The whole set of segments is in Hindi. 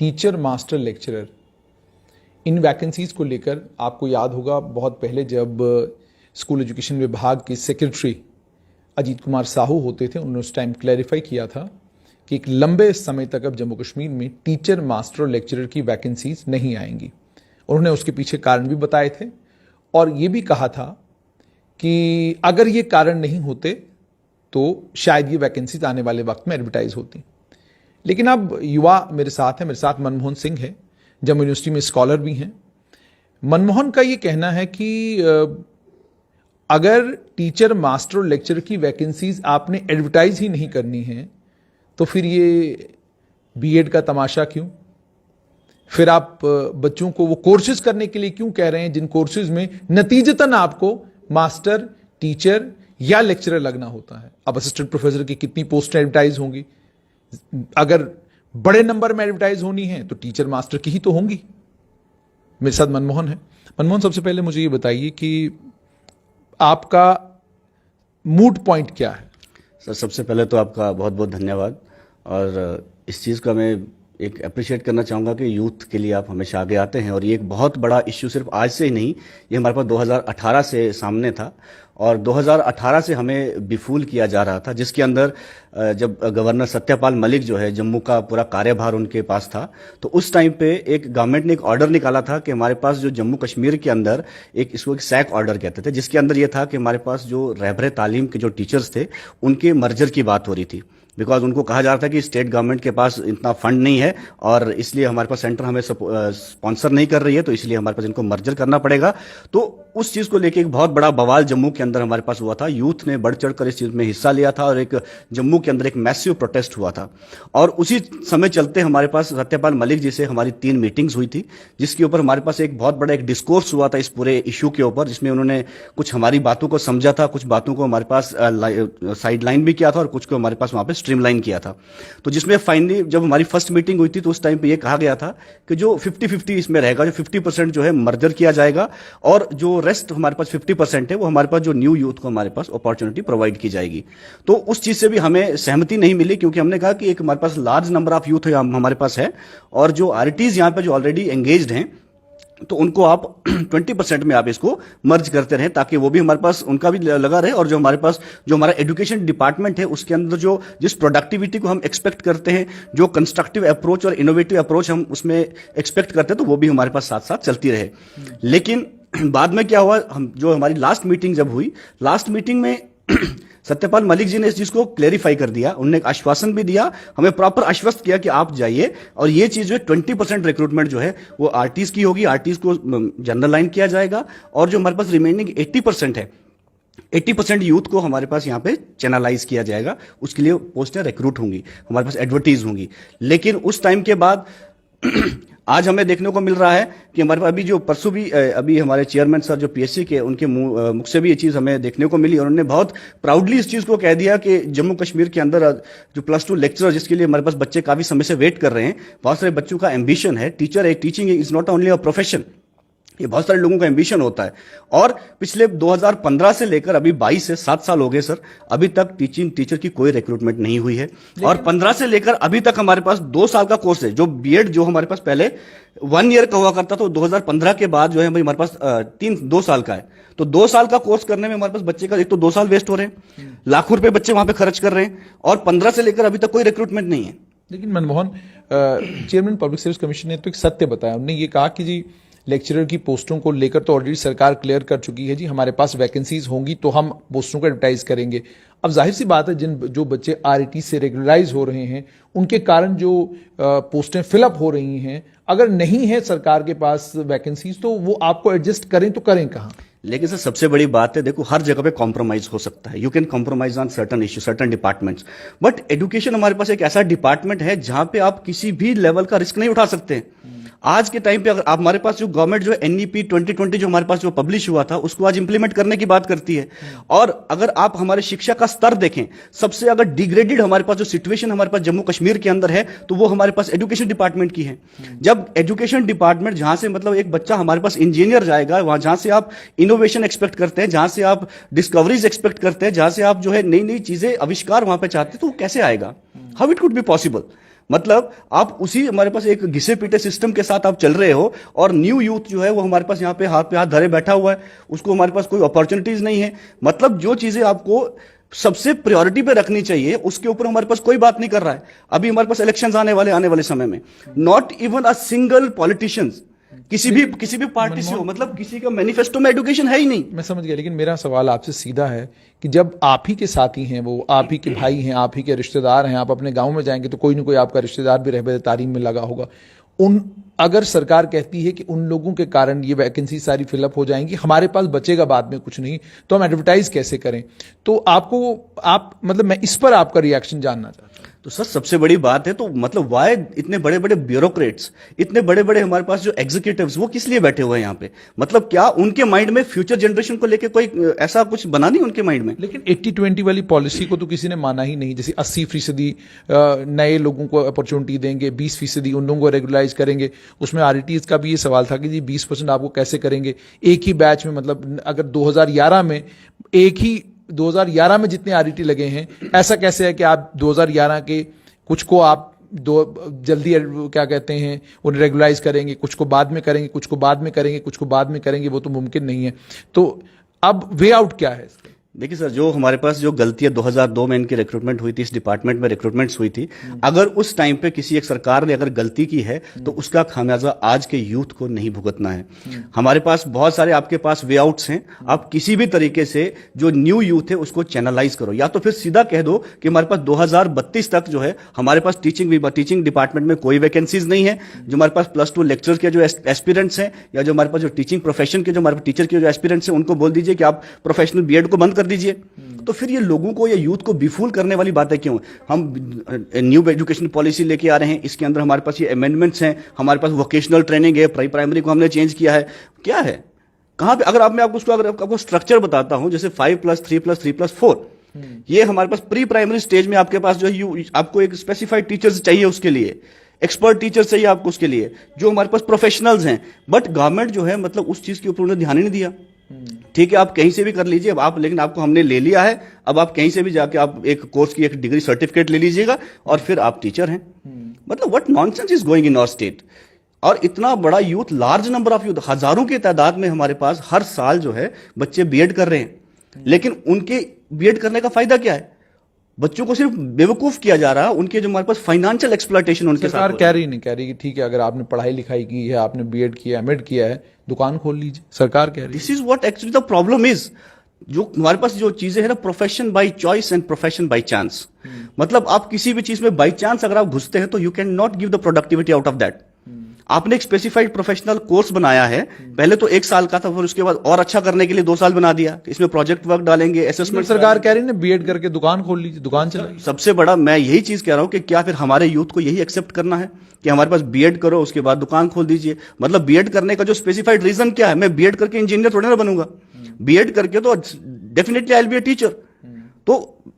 टीचर मास्टर लेक्चरर, इन वैकेंसीज को लेकर आपको याद होगा बहुत पहले जब स्कूल एजुकेशन विभाग के सेक्रेटरी अजीत कुमार साहू होते थे, उन्होंने उस टाइम क्लैरिफाई किया था कि एक लंबे समय तक अब जम्मू कश्मीर में टीचर मास्टर और लेक्चरर की वैकेंसीज नहीं आएंगी। उन्होंने उसके पीछे कारण भी बताए थे और ये भी कहा था कि अगर ये कारण नहीं होते तो शायद ये वैकेंसीज आने वाले वक्त में एडवर्टाइज होती। लेकिन अब युवा मेरे साथ मनमोहन सिंह है, जम्मू यूनिवर्सिटी में स्कॉलर भी हैं। मनमोहन का ये कहना है कि अगर टीचर मास्टर और लेक्चरर की वैकेंसीज आपने एडवर्टाइज ही नहीं करनी है तो फिर ये बीएड का तमाशा क्यों? फिर आप बच्चों को वो कोर्सेज करने के लिए क्यों कह रहे हैं जिन कोर्सेज में नतीजतन आपको मास्टर, टीचर या लेक्चरर लगना होता है? अब असिस्टेंट प्रोफेसर की कितनी पोस्ट एडवर्टाइज होंगी? अगर बड़े नंबर में एडवर्टाइज होनी है तो टीचर मास्टर की ही तो होंगी। मेरे साथ मनमोहन है। मनमोहन, सबसे पहले मुझे ये बताइए कि आपका मूड पॉइंट क्या है? सर, सबसे पहले तो आपका बहुत बहुत धन्यवाद। और इस चीज़ का मैं एक अप्रिशिएट करना चाहूँगा कि यूथ के लिए आप हमेशा आगे आते हैं और ये एक बहुत बड़ा इश्यू सिर्फ आज से ही नहीं, ये हमारे पास 2018 से सामने था और 2018 से हमें बिफूल किया जा रहा था, जिसके अंदर जब गवर्नर सत्यपाल मलिक जो है, जम्मू का पूरा कार्यभार उनके पास था, तो उस टाइम पे एक गवर्नमेंट ने एक ऑर्डर निकाला था कि हमारे पास जो जम्मू कश्मीर के अंदर इसको एक सैक ऑर्डर कहते थे, जिसके अंदर ये था कि हमारे पास जो रहबर तालीम के जो टीचर्स थे उनके मर्जर की बात हो रही थी। बिकॉज उनको कहा जा रहा था कि स्टेट गवर्नमेंट के पास इतना फंड नहीं है और इसलिए हमारे पास सेंटर हमें स्पॉन्सर नहीं कर रही है, तो इसलिए हमारे पास इनको मर्जर करना पड़ेगा। तो उस चीज को लेके एक बहुत बड़ा बवाल जम्मू के अंदर हमारे पास हुआ था। यूथ ने बढ़ चढ़कर इस चीज में हिस्सा लिया था और एक जम्मू के अंदर एक मैसिव प्रोटेस्ट हुआ था। और उसी समय चलते हमारे पास सत्यपाल मलिक जी से हमारी 3 मीटिंग्स हुई थी, जिसके ऊपर हमारे पास एक बहुत बड़ा एक डिस्कोर्स हुआ था इस पूरे इशू के ऊपर, जिसमें उन्होंने कुछ हमारी बातों को समझा था, कुछ बातों को हमारे पास साइड लाइन भी किया था और कुछ को हमारे पास वहां पे स्ट्रीमलाइन किया था। तो जिसमें फाइनली जब हमारी फर्स्ट मीटिंग हुई थी तो उस टाइम पे ये कहा गया था कि जो 50-50 इसमें रहेगा, जो 50% जो है मर्जर किया जाएगा और जो रेस्ट हमारे पास 50% है वो हमारे पास जो न्यू यूथ को हमारे पास अपॉर्चुनिटी प्रोवाइड की जाएगी। तो उस चीज से भी हमें सहमति नहीं मिली, क्योंकि हमने कहा कि एक हमारे पास लार्ज नंबर ऑफ यूथ हमारे पास है और जो आरटीज यहाँ पे जो ऑलरेडी एंगेज्ड हैं तो उनको आप 20% में आप इसको मर्ज करते रहें, ताकि वो भी हमारे पास उनका भी लगा रहे और जो हमारे पास जो हमारा एजुकेशन डिपार्टमेंट है उसके अंदर जो जिस प्रोडक्टिविटी को हम एक्सपेक्ट करते हैं, जो कंस्ट्रक्टिव अप्रोच और इनोवेटिव अप्रोच हम उसमें एक्सपेक्ट करते हैं, तो वो भी हमारे पास साथ साथ चलती रहे। लेकिन बाद में क्या हुआ, हम जो हमारी लास्ट मीटिंग जब हुई, लास्ट मीटिंग में सत्यपाल मलिक जी ने इस चीज को क्लेरिफाई कर दिया। उन्होंने एक आश्वासन भी दिया, हमें प्रॉपर आश्वस्त किया कि आप जाइए और ये चीज जो है 20% रिक्रूटमेंट जो है वो आरटीज की होगी, आरटीज को जनरल लाइन किया जाएगा और जो हमारे पास रिमेनिंग 80% है, 80% यूथ को हमारे पास यहाँ पे चैनलाइज किया जाएगा, उसके लिए पोस्टें रिक्रूट होंगी, हमारे पास एडवर्टीज होंगी। लेकिन उस टाइम के बाद आज हमें देखने को मिल रहा है कि हमारे पास अभी जो परसों भी अभी हमारे चेयरमैन सर जो पीएससी के, उनके मुख से भी ये चीज हमें देखने को मिली और उन्होंने बहुत प्राउडली इस चीज को कह दिया कि जम्मू कश्मीर के अंदर जो +2 लेक्चरर, जिसके लिए हमारे पास बच्चे काफी समय से वेट कर रहे हैं, बहुत सारे बच्चों का एम्बिशन है। Teaching is not only a profession, ये बहुत सारे लोगों का एम्बिशन होता है। और पिछले 2015 से लेकर अभी 22 से 7 साल हो गए सर, अभी तक टीचर की कोई रिक्रूटमेंट नहीं हुई है। और 15 से लेकर अभी तक हमारे पास 2 साल का कोर्स है, जो बीएड जो हमारे पास पहले 1 ईयर का हुआ करता था, 2015 के बाद जो है हमारे पास 2 साल का है। तो 2 साल का कोर्स करने में हमारे पास बच्चे का एक तो 2 साल वेस्ट हो रहे हैं, लाखों रुपए बच्चे वहां पे खर्च कर रहे हैं और 15 से लेकर अभी तक कोई रिक्रूटमेंट नहीं है। लेकिन Manmohan, chairman public service commission ने तो एक सत्य बताया, उन्होंने ये कहा कि जी लेक्चरर की पोस्टों को लेकर तो ऑलरेडी सरकार क्लियर कर चुकी है जी, हमारे पास वैकेंसीज होंगी तो हम पोस्टों को एडवर्टाइज करेंगे। अब जाहिर सी बात है जो बच्चे आरईटी से रेगुलराइज हो रहे हैं उनके कारण जो पोस्टें फिलअप हो रही हैं, अगर नहीं है सरकार के पास वैकेंसीज तो वो आपको एडजस्ट करें तो करें कहां? लेकिन सर सबसे बड़ी बात है, देखो हर जगह पे कॉम्प्रोमाइज हो सकता है, you can compromise on certain issue, certain departments, but education हमारे पास एक ऐसा डिपार्टमेंट है जहां पे आप किसी भी लेवल का रिस्क नहीं उठा सकते। आज के टाइम पे अगर आप हमारे पास जो गवर्नमेंट जो एनईपी 2020 जो हमारे पास जो पब्लिश हुआ था उसको आज इंप्लीमेंट करने की बात करती है। और अगर आप हमारे शिक्षा का स्तर देखें, सबसे अगर डिग्रेडेड हमारे पास जो सिचुएशन हमारे पास जम्मू कश्मीर के अंदर है तो वो हमारे पास एजुकेशन डिपार्टमेंट की है। जब एजुकेशन डिपार्टमेंट जहां से मतलब एक बच्चा हमारे पास इंजीनियर जाएगा, वहां जहां से आप इनोवेशन एक्सपेक्ट करते हैं, जहां से आप डिस्कवरीज एक्सपेक्ट करते हैं, जहां से आप जो है नई नई चीजें आविष्कार वहां पे चाहते हैं, तो वो कैसे आएगा? How it could be possible? मतलब आप उसी हमारे पास एक घिसे पीटे सिस्टम के साथ आप चल रहे हो, और न्यू यूथ जो है वो हमारे पास यहाँ पे हाथ धरे बैठा हुआ है, उसको हमारे पास कोई अपॉर्चुनिटीज नहीं है। मतलब जो चीजें आपको सबसे प्रायोरिटी पे रखनी चाहिए उसके ऊपर हमारे पास कोई बात नहीं कर रहा है। अभी हमारे पास इलेक्शंस आने वाले समय में, not even a single politicians किसी भी पार्टी से हो, मतलब किसी का मैनिफेस्टो में एजुकेशन है ही नहीं। मैं समझ गया, लेकिन मेरा सवाल आपसे सीधा है कि जब आप ही के साथी हैं, वो आप ही के भाई हैं, आप ही के रिश्तेदार हैं, आप अपने गांव में जाएंगे तो कोई ना कोई आपका रिश्तेदार भी रहबे तालीम में लगा होगा। अगर सरकार कहती है कि उन लोगों के कारण ये वैकेंसी सारी फिलअप हो जाएंगी, हमारे पास बचेगा बाद में कुछ नहीं, तो हम एडवर्टाइज कैसे करें? तो मतलब मैं इस पर आपका रिएक्शन जानना चाहता हूं। तो सर सबसे बड़ी बात है, तो मतलब वाई इतने बड़े बड़े ब्यूरोक्रेट्स, इतने बड़े बड़े हमारे पास जो एग्जीक्यूटिव्स, वो किस लिए बैठे हुए हैं यहाँ पे? मतलब क्या उनके माइंड में फ्यूचर जनरेशन को लेके कोई ऐसा कुछ बना नहीं उनके माइंड में? लेकिन 80-20 वाली पॉलिसी को तो किसी ने माना ही नहीं। जैसे 80% नए लोगों को अपॉर्चुनिटी देंगे, 20% उन लोगों को रेगुलराइज करेंगे। उसमें आरटीज का भी ये सवाल था कि जी 20% आपको कैसे करेंगे एक ही बैच में? मतलब अगर 2011 में जितने आरटी लगे हैं, ऐसा कैसे है कि आप 2011 के कुछ को आप जल्दी क्या कहते हैं उन्हें रेगुलाइज करेंगे, कुछ को बाद में करेंगे, कुछ को बाद में करेंगे, कुछ को बाद में करेंगे? वो तो मुमकिन नहीं है। तो अब वे आउट क्या है इसका? देखिए सर, जो हमारे पास जो गलतियां 2002 में इनकी रिक्रूटमेंट हुई थी, इस डिपार्टमेंट में रिक्रूटमेंट्स हुई थी, अगर उस टाइम पे किसी एक सरकार ने अगर गलती की है तो उसका खामियाजा आज के यूथ को नहीं भुगतना है। हमारे पास बहुत सारे आपके पास वे आउट्स हैं। आप किसी भी तरीके से जो न्यू यूथ है उसको चैनलाइज करो, या तो फिर सीधा कह दो कि हमारे पास 2032 तक जो है हमारे पास टीचिंग डिपार्टमेंट में कोई वैकेंसीज नहीं है। जो हमारे पास +2 लेक्चर के जो एस्पिरेंट्स हैं, या जो हमारे पास जो टीचिंग प्रोफेशन के जो हमारे टीचर के जो एस्पिरेंट्स हैं, उनको बोल दीजिए कि आप प्रोफेशनल बीएड को बंद कर दीजिए। तो फिर ये लोगों को या यूथ को बिफूल करने वाली बातें क्यों? हम न्यू एजुकेशन पॉलिसी लेके आ रहे हैं, इसके अंदर हमारे पास ये अमेंडमेंट्स हैं, हमारे पास वोकेशनल ट्रेनिंग है, प्री प्राइमरी को हमने चेंज किया है। क्या है, कहां पे? अगर आपको स्ट्रक्चर बताता हूं, जैसे 5+3+3+4, ये हमारे पास प्री प्राइमरी स्टेज में आपके पास जो है आपको एक स्पेसिफाइड टीचर्स चाहिए, उसके लिए एक्सपर्ट टीचर चाहिए आपको, उसके लिए जो हमारे पास प्रोफेशनल्स हैं। बट गवर्नमेंट जो है मतलब उस चीज के ऊपर उन्होंने ध्यान ही नहीं दिया। ठीक है, आप कहीं से भी कर लीजिए आप, लेकिन आपको हमने ले लिया है, अब आप कहीं से भी जाके आप एक कोर्स की एक डिग्री सर्टिफिकेट ले लीजिएगा और फिर आप टीचर हैं। मतलब what nonsense is going in our state. और इतना बड़ा youth, large number of youth, हजारों की तादाद में हमारे पास हर साल जो है बच्चे बीएड कर रहे हैं, लेकिन उनके बीएड करने का फायदा क्या है? बच्चों को सिर्फ बेवकूफ किया जा रहा है। उनके जो हमारे पास फाइनेंशियल एक्सप्लॉयटेशन उनके साथ सरकार नहीं कह रही कि ठीक है, अगर आपने पढ़ाई लिखाई की है, आपने बीएड किया, एमएड किया है, दुकान खोल लीजिए। सरकार कह रही है this is what actually the problem is. जो हमारे पास जो चीजें है ना, profession by choice and profession by chance. मतलब आप किसी भी चीज में बाय चांस अगर आप घुसते हैं तो you can not give the productivity out of that. आपने एक स्पेसिफाइड प्रोफेशनल कोर्स बनाया है, पहले तो 1 साल का था, फिर उसके बाद और अच्छा करने के लिए 2 साल बना दिया। इसमें प्रोजेक्ट वर्क डालेंगे, असेसमेंट। सरकार कह रही है ना बीएड करके दुकान खोल लीजिए, दुकान चलाइए। सबसे बड़ा मैं यही चीज कह रहा हूं कि क्या फिर हमारे यूथ को यही एक्सेप्ट करना है कि हमारे पास बीएड करो उसके बाद दुकान खोल दीजिए? मतलब बीएड करने का जो स्पेसिफाइड रीजन क्या है? मैं बीएड करके इंजीनियर थोड़ी ना बनूंगा, बीएड करके तो definitely I will be a teacher. तो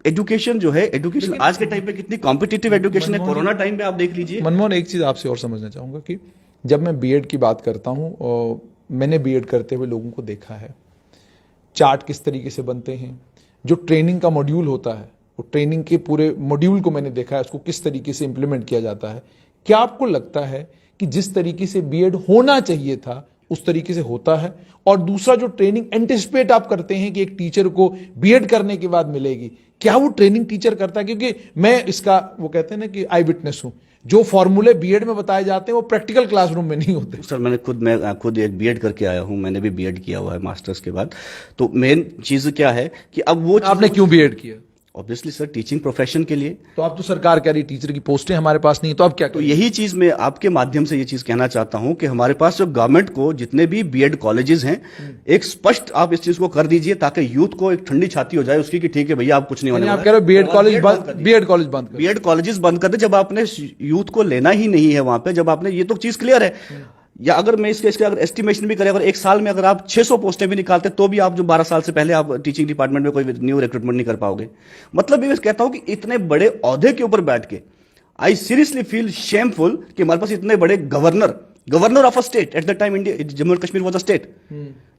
एजुकेशन जो है, एजुकेशन आज के टाइम पे कितनी कॉम्पिटिटिव एजुकेशन है। कोरोना टाइम पे आप देख लीजिए। मनमोहन, एक चीज आपसे और समझना चाहूंगा कि जब मैं बीएड की बात करता हूं, और मैंने बीएड करते हुए लोगों को देखा है, चार्ट किस तरीके से बनते हैं, जो ट्रेनिंग का मॉड्यूल होता है, वो ट्रेनिंग के पूरे मॉड्यूल को मैंने देखा है, उसको किस तरीके से इंप्लीमेंट किया जाता है। क्या आपको लगता है कि जिस तरीके से बीएड होना चाहिए था उस तरीके से होता है? और दूसरा, जो ट्रेनिंग एंटिसिपेट आप करते हैं कि एक टीचर को बीएड करने के बाद मिलेगी, क्या वो ट्रेनिंग टीचर करता है? क्योंकि मैं इसका, वो कहते हैं ना कि आई विटनेस हूं, जो फॉर्मूले बीएड में बताए जाते हैं वो प्रैक्टिकल क्लासरूम में नहीं होते। सर मैं खुद एक बीएड करके आया हूं, मैंने भी बीएड किया हुआ है मास्टर्स के बाद। तो मेन चीज क्या है कि अब वो आपने क्यों बीएड किया? ऑब्वियसली सर, टीचिंग प्रोफेशन के लिए। तो अब तो सरकार कह रही टीचर की पोस्टें हमारे पास नहीं, तो अब क्या? तो यही चीज मैं आपके माध्यम से ये चीज कहना चाहता हूं कि हमारे पास जो गवर्नमेंट को जितने भी बीएड कॉलेजेस हैं, एक स्पष्ट आप इस चीज को कर दीजिए ताकि यूथ को एक ठंडी छाती हो जाए उसकी कि ठीक है भैया आप कुछ नहीं होने वाला। आप कह रहे हो बीएड कॉलेज बंद, बीएड कॉलेजेस बंद कर दे। जब आपने यूथ को लेना ही नहीं है वहां पे, जब आपने, ये तो चीज क्लियर है। या अगर मैं इसके अगर एस्टिमेशन भी करें, अगर 1 साल में अगर आप 600 पोस्टें भी निकालते तो भी आप जो 12 साल से पहले आप टीचिंग डिपार्टमेंट में कोई न्यू रिक्रूटमेंट नहीं कर पाओगे। मतलब ये मैं कहता हूं कि इतने बड़े ओहदे के ऊपर बैठ के आई सीरियसली फील शेमफुल कि हमारे पास इतने बड़े governor of a state, at the time India Jammu and Kashmir was a state,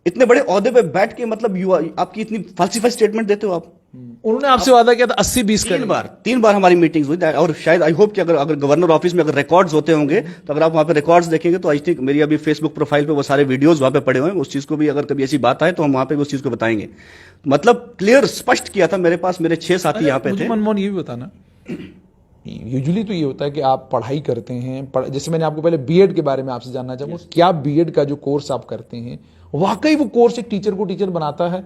इतने बड़े ओहदे पे बैठ के मतलब आपकी इतनी फल्सिफाई स्टेटमेंट देते हो आप। उन्होंने आपसे वादा किया था 80-20 तीन बार हमारी मीटिंग्स हुई और शायद आई होप कि अगर गवर्नर ऑफिस में अगर रिकॉर्ड्स होते होंगे तो अगर आप वहां पे रिकॉर्ड्स देखेंगे तो आई थिंक मेरी अभी फेसबुक प्रोफाइल पे वो सारे वीडियोस वहां पे पड़े हुए हैं। उस चीज को भी अगर कभी ऐसी बात आए तो हम वहां पे उस चीज को बताएंगे। मतलब क्लियर स्पष्ट किया था। मेरे पास मेरे 6 साथी यहाँ पे थे। मनमोहन ये भी बताना, यूजुअली तो ये होता है कि आप पढ़ाई करते हैं, जैसे मैंने आपको पहले बीएड के बारे में आपसे जानना चाहूंगा, क्या बीएड का जो कोर्स आप करते हैं वाकई वो कोर्स एक टीचर को टीचर बनाता है?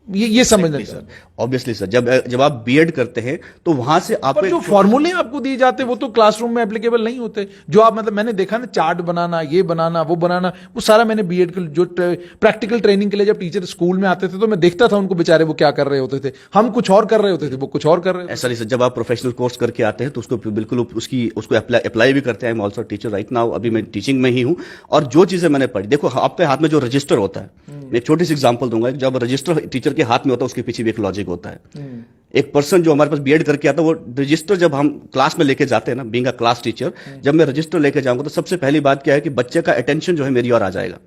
ये समझना सर। ऑब्वियसली सर, जब आप बीएड करते हैं तो वहां से आप जो फॉर्मूले आपको दिए जाते हैं वो तो क्लासरूम में एप्लीकेबल नहीं होते। जो आप मतलब मैंने देखा ना, चार्ट बनाना, ये बनाना, वो बनाना, वो सारा मैंने बीएड के जो प्रैक्टिकल ट्रेनिंग के लिए जब टीचर स्कूल में आते थे तो मैं देखता था उनको, बेचारे वो क्या कर रहे होते थे। हम कुछ और कर रहे होते थे, वो कुछ और कर रहे होते। ऐसा नहीं सर, जब आप प्रोफेशनल कोर्स करके आते हैं तो उसको बिल्कुल उसको अप्लाई भी करते हैं। I am also teacher right now, अभी मैं टीचिंग में ही हूं। और जो चीजें मैंने पढ़ी, देखो आपके हाथ में जो रजिस्टर होता है, मैं एक छोटी सी एग्जांपल दूंगा। जब रजिस्टर टीचर के हाथ में होता है उसके पीछे भी एक लॉजिक होता है। एक पर्सन जो हमारे पास बीएड करके आता है, वो रजिस्टर जब हम क्लास में लेके जाते हैं ना, बीइंग अ क्लास टीचर, जब मैं रजिस्टर लेके जाऊंगा तो सबसे पहली बात क्या है कि बच्चे का अटेंशन जो है मेरी ओर आ जाएगा।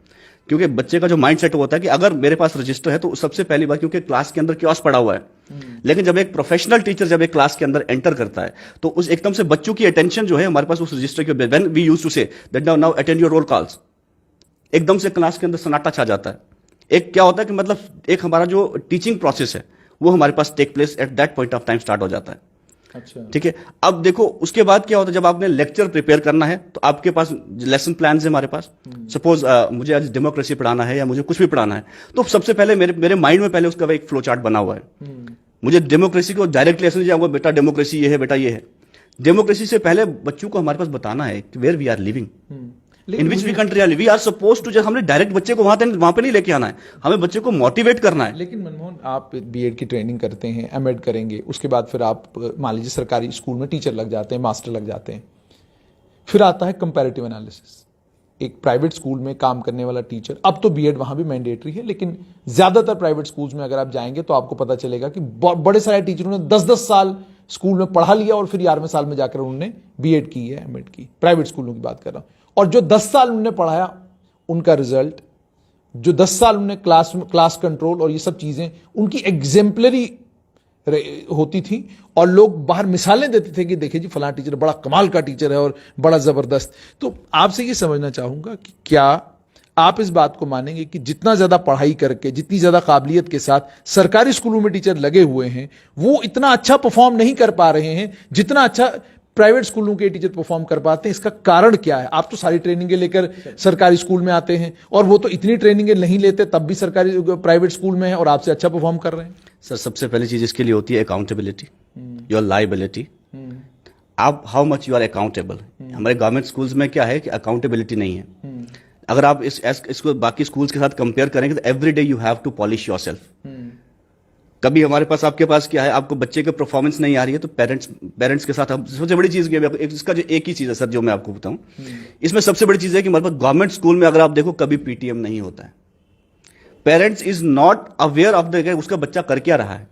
क्योंकि बच्चे का जो माइंड सेट होता है कि अगर मेरे पास रजिस्टर है तो सबसे पहली बात, क्योंकि क्लास के अंदर क्योस पड़ा हुआ है। लेकिन जब एक प्रोफेशनल टीचर जब एक क्लास के अंदर एंटर करता है तो उस एकदम से बच्चों की अटेंशन जो है हमारे पास उस रजिस्टर के, when we used to say that now attend your roll calls, एकदम से क्लास के अंदर सन्नाटा छा जाता है। एक क्या होता है कि मतलब एक हमारा जो टीचिंग प्रोसेस है वो हमारे पास take place at that point of time start हो जाता है। अच्छा, ठीक है। अब देखो उसके बाद क्या होता है, जब आपने लेक्चर प्रिपेयर करना है तो आपके पास लेसन प्लान है हमारे पास। सपोज मुझे आज डेमोक्रेसी पढ़ाना है या मुझे कुछ भी पढ़ाना है तो सबसे पहले मेरे माइंड में पहले उसका एक फ्लो चार्ट बना हुआ है। मुझे डेमोक्रेसी को डायरेक्टली ऐसे नहीं जाऊंगा, बेटा डेमोक्रेसी ये है, बेटा ये है। डेमोक्रेसी से पहले बच्चों को हमारे पास बताना है where we are living, in which we country are living, we are suppose to. जब हमने डायरेक्ट बच्चे को वहां पे नहीं लेके आना है, हमें बच्चे को मोटिवेट करना है। लेकिन मनमोहन, आप बीएड की ट्रेनिंग करते हैं, एमएड करेंगे, उसके बाद फिर आप मान लीजिए सरकारी स्कूल में टीचर लग जाते हैं, मास्टर लग जाते हैं, फिर आता है कंपैरेटिव एनालिसिस। एक प्राइवेट स्कूल में काम करने वाला टीचर, अब तो बीएड वहां भी मैंडेटरी है, लेकिन ज्यादातर प्राइवेट स्कूल्स में अगर आप जाएंगे तो आपको पता चलेगा कि बड़े सारे टीचरों ने 10-10 साल स्कूल में पढ़ा लिया और फिर 11वें साल में जाकर उन्होंने बीएड की है, एमएड की। प्राइवेट स्कूलों की बात कर रहा हूं। और जो 10 साल उन्होंने पढ़ाया उनका रिजल्ट, जो 10 साल उन्होंने क्लास कंट्रोल और ये सब चीजें उनकी एग्जेम्पलरी होती थी, और लोग बाहर मिसालें देते थे कि देखिए जी फलां टीचर बड़ा कमाल का टीचर है और बड़ा जबरदस्त। तो आपसे ये समझना चाहूंगा कि क्या आप इस बात को मानेंगे कि जितना ज्यादा पढ़ाई करके, जितनी ज्यादा काबिलियत के साथ सरकारी स्कूलों में टीचर लगे हुए हैं, वो इतना अच्छा परफॉर्म नहीं कर पा रहे हैं जितना अच्छा प्राइवेट स्कूलों के टीचर परफॉर्म कर पाते हैं? इसका कारण क्या है? आप तो सारी ट्रेनिंगें लेकर सरकारी स्कूल में आते हैं और वो तो इतनी ट्रेनिंगें नहीं लेते, तब भी सरकारी प्राइवेट स्कूल में है और आपसे अच्छा परफॉर्म कर रहे हैं। सर, सबसे पहली चीज इसके लिए होती है अकाउंटेबिलिटी, योर लायबिलिटी। आप how much you are accountable. हमारे गवर्नमेंट स्कूल्स में क्या है कि अकाउंटेबिलिटी नहीं है। अगर आप इसको बाकी स्कूल्स के साथ कंपेयर करेंगे तो every day you have to polish yourself. कभी हमारे पास आपके पास क्या है, आपको बच्चे के परफॉर्मेंस नहीं आ रही है तो पेरेंट्स के साथ हम सबसे बड़ी चीज इसका जो एक ही चीज है सर जो मैं आपको बताऊं, इसमें सबसे बड़ी चीज है कि हमारे पास गवर्नमेंट स्कूल में अगर आप देखो कभी पीटीएम नहीं होता है। Parents is not aware of the उसका बच्चा कर क्या रहा है।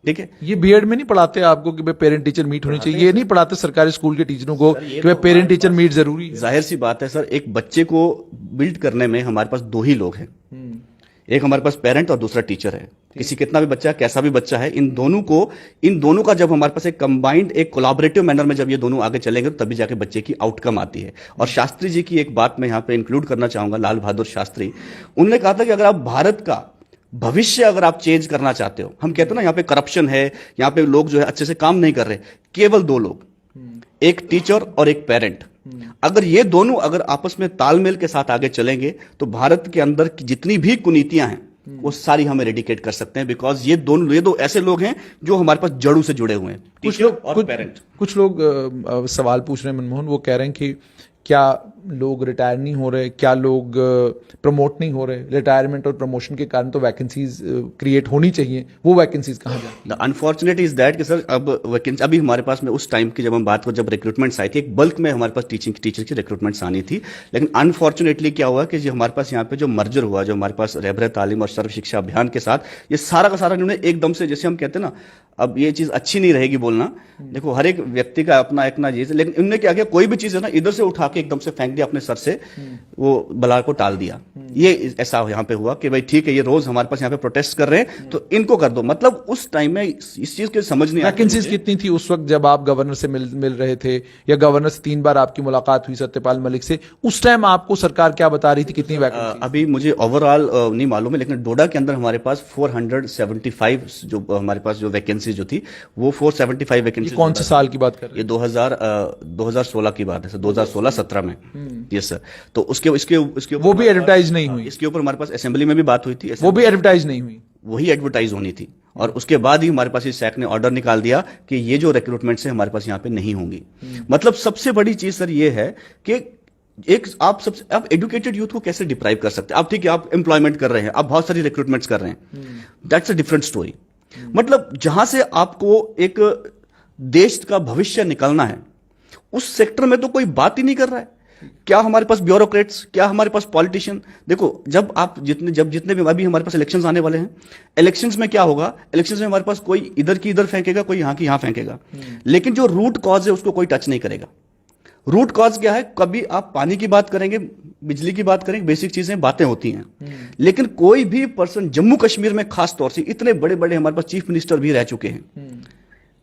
ठीक है, ये बीएड में नहीं पढ़ाते आपको कि भाई पेरेंट टीचर मीट होनी चाहिए? ये नहीं पढ़ाते सरकारी स्कूल के टीचरों को कि भाई पेरेंट टीचर मीट जरूरी है? जाहिर सी बात है सर, एक बच्चे को बिल्ड करने में हमारे पास दो ही लोग हैं, एक हमारे पास पेरेंट और दूसरा टीचर है। किसी कितना भी बच्चा, कैसा भी बच्चा है, इन दोनों का जब हमारे पास एक कंबाइंड, एक कोलैबोरेटिव मैनर में जब ये दोनों आगे चलेंगे तो तभी जाके बच्चे की आउटकम आती है। और शास्त्री जी की एक बात मैं यहाँ पे इंक्लूड करना चाहूंगा, लाल बहादुर शास्त्री। उन्होंने कहा था कि अगर आप भारत का भविष्य अगर आप चेंज करना चाहते हो, हम कहते हैं ना यहाँ पे करप्शन है, यहाँ पे लोग जो है अच्छे से काम नहीं कर रहे, केवल दो लोग, एक टीचर और एक पेरेंट, अगर ये दोनों अगर आपस में तालमेल के साथ आगे चलेंगे तो भारत के अंदर की जितनी भी कुनीतियां हैं वो सारी हम एरेडिकेट कर सकते हैं। बिकॉज ये दो ऐसे लोग हैं जो हमारे पास जड़ों से जुड़े हुए हैं, टीचर और पेरेंट। कुछ लोग सवाल पूछ रहे हैं मनमोहन, वो कह रहे हैं कि क्या लोग रिटायर नहीं हो रहे, क्या लोग प्रमोट नहीं हो रहे? रिटायरमेंट और प्रमोशन के कारण तो वैकेंसीज क्रिएट होनी चाहिए, वो वैकेंसीज कहाँ जाती? अनफॉर्चुनेट इज दैट कि सर अब वैकेंसी अभी हमारे पास में उस टाइम की जब हम बात करें, जब रिक्रूटमेंट्स आई थी, एक बल्क में हमारे पास टीचर की रिक्रूटमेंट्स आनी थी। लेकिन अनफॉर्चुनेटली क्या हुआ कि जो हमारे पास यहाँ पे जो मर्जर हुआ, जो हमारे पास रहबर तालीम और सर्व शिक्षा अभियान के साथ, ये सारा का सारा इन्होंने एकदम से, जैसे हम कहते हैं ना, अब ये चीज अच्छी नहीं रहेगी बोलना, देखो हर एक व्यक्ति का अपना एक ना चीज, लेकिन इनने क्या किया, कोई भी चीज है ना इधर से उठा के एकदम से फेंक दिया अपने सर से, वो बला को टाल दिया। ये ऐसा यहाँ पे हुआ कि भाई ठीक है, ये रोज हमारे पास यहाँ पे प्रोटेस्ट कर रहे हैं तो इनको कर दो। मतलब उस टाइम में इस चीज की समझ नहीं आई। वैकेंसीज कितनी थी उस वक्त जब आप गवर्नर से मिल रहे थे, या गवर्नर से 3 बार आपकी मुलाकात हुई सत्यपाल मलिक से, उस टाइम आपको सरकार क्या बता रही थी, कितनी वैकेंसी? अभी मुझे ओवरऑल नहीं मालूम है, लेकिन डोडा के अंदर हमारे पास 475 जो हमारे पास जो वैकेंसी जो थी वो 475 वैकेंसी। कौन से साल की बात कर रहे हैं? ये 2016 की बात है सर, 2016-17 में। Yes sir. तो उसके इसके वो भी एडवर्टाइज नहीं हुई? इसके ऊपर हमारे पास असेंबली में भी बात हुई थी, वो भी एडवर्टाइज नहीं हुई? वही एडवर्टाइज होनी थी। और उसके बाद ही हमारे पास इस सैक ने ऑर्डर निकाल दिया कि ये जो रिक्रूटमेंट है हमारे पास यहाँ पे नहीं होंगी। मतलब सबसे बड़ी चीज सर ये है कि आप एजुकेटेड यूथ को कैसे डिप्राइव कर सकते हैं? आप ठीक है, आप एम्प्लॉयमेंट कर रहे हैं, आप बहुत सारी रिक्रूटमेंट्स कर रहे हैं, दैट्स अ डिफरेंट स्टोरी। मतलब जहां से आपको एक देश का भविष्य निकलना है, उस सेक्टर में तो कोई बात ही नहीं कर रहा है। क्या हमारे पास ब्यूरोक्रेट्स, क्या हमारे पास पॉलिटिशियन? देखो, जब जितने भी अभी हमारे पास इलेक्शंस आने वाले हैं, इलेक्शंस में क्या होगा? इलेक्शंस में हमारे पास कोई इधर की इधर फेंकेगा, कोई यहां की यहां फेंकेगा, लेकिन जो रूट कॉज है उसको कोई टच नहीं करेगा। रूट कॉज क्या है? कभी आप पानी की बात करेंगे, बिजली की बात करेंगे, बेसिक चीजें बातें होती हैं, लेकिन कोई भी पर्सन जम्मू कश्मीर में खास तौर से इतने बड़े बड़े हमारे पास चीफ मिनिस्टर भी रह चुके हैं,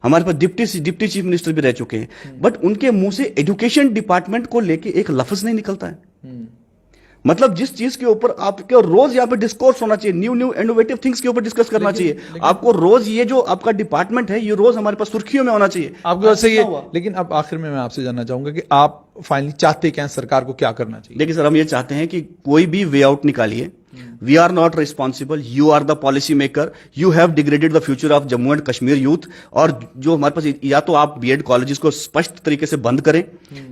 हमारे पास डिप्टी चीफ मिनिस्टर भी रह चुके हैं, बट उनके मुंह से एजुकेशन डिपार्टमेंट को लेके एक लफ्ज नहीं निकलता है। मतलब जिस चीज के ऊपर आपके रोज यहाँ पे डिस्कोर्स होना चाहिए, न्यू इनोवेटिव थिंग्स के ऊपर डिस्कस करना चाहिए, आपको रोज ये जो आपका डिपार्टमेंट है ये रोज हमारे पास सुर्खियों में होना चाहिए आपकी वजह से ये। लेकिन अब आखिर में मैं आपसे जानना चाहूंगा कि आप फाइनली चाहते क्या, सरकार को क्या करना चाहिए? देखिए सर, हम ये चाहते हैं कि कोई भी वे आउट निकालिए। We are not responsible, you are the policy maker, you have degraded the future of Jammu and Kashmir youth. और जो हमारे पास, या तो आप बीएड कॉलेजेस को स्पष्ट तरीके से बंद करें,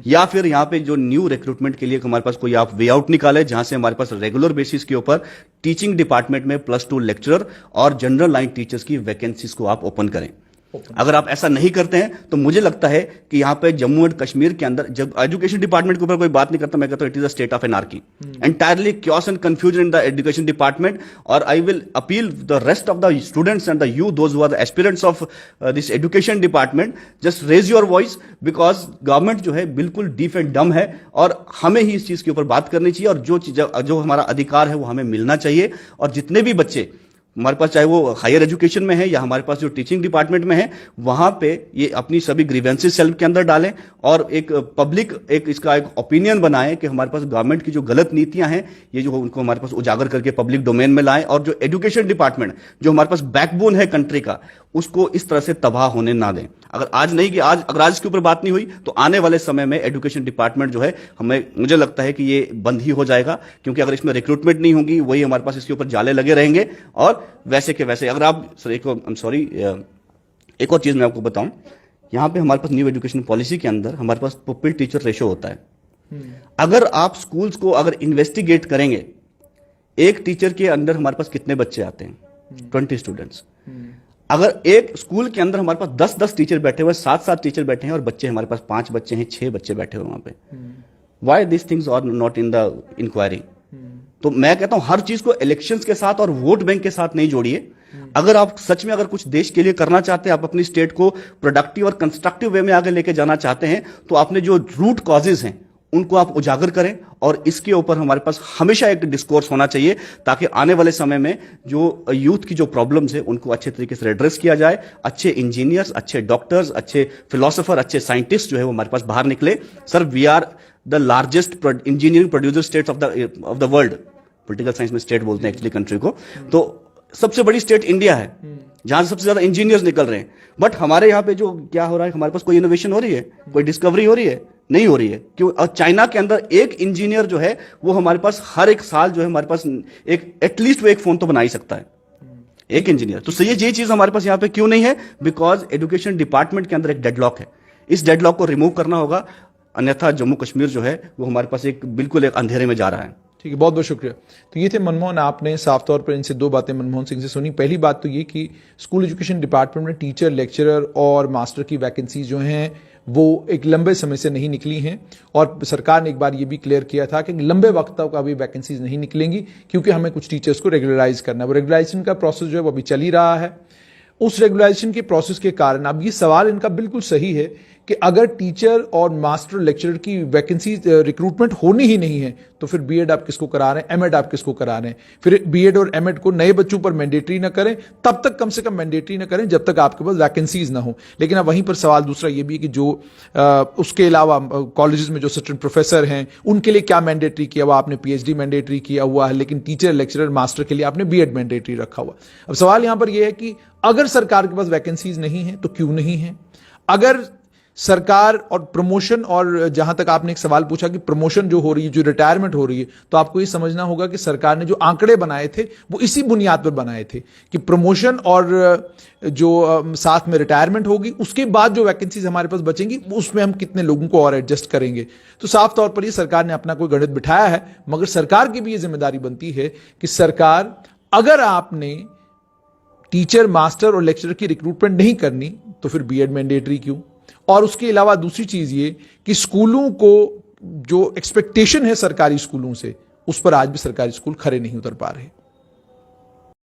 या फिर यहाँ पे जो न्यू रिक्रूटमेंट के लिए हमारे पास कोई आप वे आउट निकालें, जहां से हमारे पास रेगुलर बेसिस के ऊपर टीचिंग डिपार्टमेंट में +2 लेक्चरर और जनरल लाइन टीचर्स की वैकेंसीज को आप ओपन करें। अगर आप ऐसा नहीं करते हैं तो मुझे लगता है कि यहां पे जम्मू एंड कश्मीर के अंदर, जब एजुकेशन डिपार्टमेंट के ऊपर कोई बात नहीं करता, मैं कहता हूं it is a state of anarchy, entirely chaos and confusion in the education department. और I will appeal the rest of the students and the youth, those who are the aspirants of this education department, just raise your voice, because government जो है बिल्कुल डीफ एंड डम है, और हमें ही इस चीज के ऊपर बात करनी चाहिए, और जो हमारा अधिकार है वो हमें मिलना चाहिए। और जितने भी बच्चे हमारे पास, चाहे वो हायर एजुकेशन में है या हमारे पास जो टीचिंग डिपार्टमेंट में है, वहां पे ये अपनी सभी ग्रीवेंसेस सेल के अंदर डालें, और एक पब्लिक इसका एक ओपिनियन बनाएं कि हमारे पास गवर्नमेंट की जो गलत नीतियां हैं ये जो उनको हमारे पास उजागर करके पब्लिक डोमेन में लाएं, और जो एजुकेशन डिपार्टमेंट जो हमारे पास बैकबोन है कंट्री का, उसको इस तरह से तबाह होने ना दें। अगर आज इसके ऊपर बात नहीं हुई तो आने वाले समय में एजुकेशन डिपार्टमेंट जो है, मुझे लगता है कि ये बंद ही हो जाएगा, क्योंकि अगर इसमें रिक्रूटमेंट नहीं होगी, वही हमारे पास इसके ऊपर जाले लगे रहेंगे। और वैसे के वैसे, अगर आप सर, एक और चीज मैं आपको बताऊं, यहां पे हमारे पास न्यू एजुकेशन पॉलिसी के अंदर हमारे पास पुपिल टीचर रेशो होता है। अगर आप स्कूल्स को अगर इन्वेस्टिगेट करेंगे, एक टीचर के अंदर हमारे पास कितने बच्चे आते हैं? 20 स्टूडेंट्स। अगर एक स्कूल के अंदर हमारे पास 10-10 टीचर बैठे हुए, 7-7 टीचर बैठे हैं, और बच्चे हमारे पास 5 बच्चे हैं, 6 बच्चे बैठे हुए वहां पे, why this things are not in the inquiry? तो मैं कहता हूं हर चीज को इलेक्शंस के साथ और वोट बैंक के साथ नहीं जोड़िए। अगर आप सच में अगर कुछ देश के लिए करना चाहते हैं, आप अपनी स्टेट को प्रोडक्टिव और कंस्ट्रक्टिव वे में आगे लेके जाना चाहते हैं, तो आपने जो रूट कॉजेज हैं उनको आप उजागर करें, और इसके ऊपर हमारे पास हमेशा एक डिस्कोर्स होना चाहिए, ताकि आने वाले समय में जो यूथ की जो प्रॉब्लम्स है उनको अच्छे तरीके से एड्रेस किया जाए। अच्छे इंजीनियर्स, अच्छे डॉक्टर्स, अच्छे फिलोसोफर, अच्छे साइंटिस्ट जो है वो हमारे पास बाहर निकले। Sir, we are the largest engineering producer states of the world. Political science में स्टेट बोलते हैं एक्चुअली कंट्री को। तो सबसे बड़ी स्टेट इंडिया है, जहां से सबसे ज्यादा इंजीनियर्स निकल रहे हैं। बट हमारे यहाँ पे जो क्या हो रहा है, हमारे पास कोई इनोवेशन हो रही है, कोई डिस्कवरी हो रही है? नहीं हो रही है। क्यों? और चाइना के अंदर एक इंजीनियर जो है वो हमारे पास हर एक साल जो है हमारे पास एटलीस्ट वो एक फोन तो बना ही सकता है, एक इंजीनियर। तो सही ये चीज हमारे पास यहाँ पे क्यों नहीं है? बिकॉज एजुकेशन डिपार्टमेंट के अंदर एक डेडलॉक है। इस डेडलॉक को रिमूव करना होगा, अन्यथा जम्मू कश्मीर जो है वो हमारे पास बिल्कुल एक अंधेरे में जा रहा है। ठीक है, बहुत बहुत शुक्रिया। तो ये थे मनमोहन। आपने साफ तौर पर इनसे 2 बातें मनमोहन सिंह से सुनी। पहली बात तो ये कि स्कूल एजुकेशन डिपार्टमेंट में टीचर, लेक्चरर और मास्टर की वैकेंसी जो हैं वो एक लंबे समय से नहीं निकली हैं, और सरकार ने एक बार ये भी क्लियर किया था कि लंबे वक्त तक अभी वैकेंसीज नहीं निकलेंगी, क्योंकि हमें कुछ टीचर्स को रेगुलराइज करना है। वो रेगुलराइजेशन का प्रोसेस जो है वो अभी चल ही रहा है। उस रेगुलराइजेशन के प्रोसेस के कारण अब ये सवाल इनका बिल्कुल सही है कि अगर टीचर और मास्टर लेक्चरर की वैकेंसी रिक्रूटमेंट होनी ही नहीं है तो फिर बीएड आप किसको करा रहे हैं, एमएड आप किसको करा रहे हैं। फिर बीएड और एमएड को नए बच्चों पर मैंडेटरी ना करें, तब तक कम से कम मैंडेटरी ना करें जब तक आपके पास वैकेंसीज ना हो। लेकिन अब वहीं पर सवाल दूसरा ये भी है कि जो उसके अलावा कॉलेजेस में जो असिस्टेंट प्रोफेसर हैं उनके लिए क्या मैंडेटरी किया हुआ, आपने पीएचडी मैंडेटरी किया हुआ है, लेकिन टीचर लेक्चरर मास्टर के लिए आपने बीएड मैंडेटरी रखा हुआ। अब सवाल यहां पर यह है कि अगर सरकार के पास वैकेंसीज नहीं है तो क्यों नहीं है। अगर सरकार और प्रमोशन, और जहां तक आपने एक सवाल पूछा कि प्रमोशन जो हो रही है, जो रिटायरमेंट हो रही है, तो आपको ये समझना होगा कि सरकार ने जो आंकड़े बनाए थे वो इसी बुनियाद पर बनाए थे कि प्रमोशन और जो साथ में रिटायरमेंट होगी उसके बाद जो वैकेंसीज हमारे पास बचेंगी उसमें हम कितने लोगों को और एडजस्ट करेंगे। तो साफ तौर पर ये सरकार ने अपना कोई गणित बिठाया है, मगर सरकार की भी ये जिम्मेदारी बनती है कि सरकार, अगर आपने टीचर मास्टर और लेक्चरर की रिक्रूटमेंट नहीं करनी तो फिर बीएड मैंडेटरी क्यों। और उसके अलावा दूसरी चीज ये कि स्कूलों को जो एक्सपेक्टेशन है सरकारी स्कूलों से, उस पर आज भी सरकारी स्कूल खरे नहीं उतर पा रहे।